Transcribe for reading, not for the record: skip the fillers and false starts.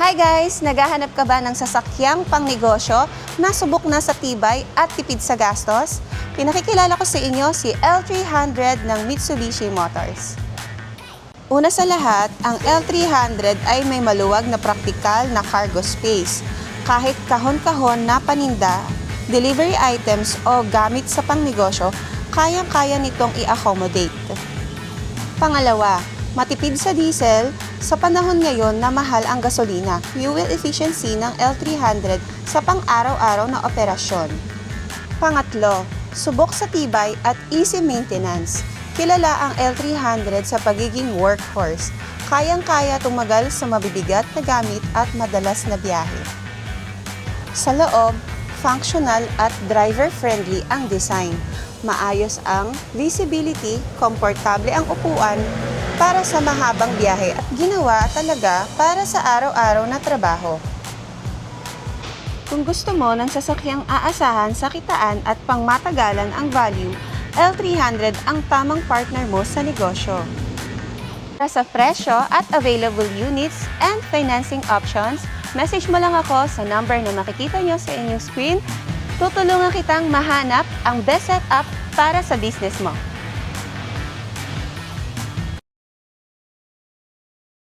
Hi guys! Naghahanap ka ba ng sasakyang pangnegosyo na subok na sa tibay at tipid sa gastos? Pinakikilala ko sa inyo si L300 ng Mitsubishi Motors. Una sa lahat, ang L300 ay may maluwag na praktikal na cargo space. Kahit kahon-kahon na paninda, delivery items o gamit sa pangnegosyo, kayang-kaya nitong i-accommodate. Pangalawa, matipid sa diesel. Sa panahon ngayon na mahal ang gasolina, fuel efficiency ng L300 sa pang-araw-araw na operasyon. Pangatlo, subok sa tibay at easy maintenance. Kilala ang L300 sa pagiging workhorse. Kayang-kaya tumagal sa mabibigat na gamit at madalas na biyahe. Sa loob, functional at driver-friendly ang design. Maayos ang visibility, komportable ang upuan para sa mahabang biyahe at ginawa talaga para sa araw-araw na trabaho. Kung gusto mo ng sasakyang aasahan sa kitaan at pangmatagalan ang value, L300 ang tamang partner mo sa negosyo. Para sa presyo at available units and financing options, message mo lang ako sa number na makikita nyo sa inyong screen. Tutulungan kitang mahanap ang best setup para sa business mo.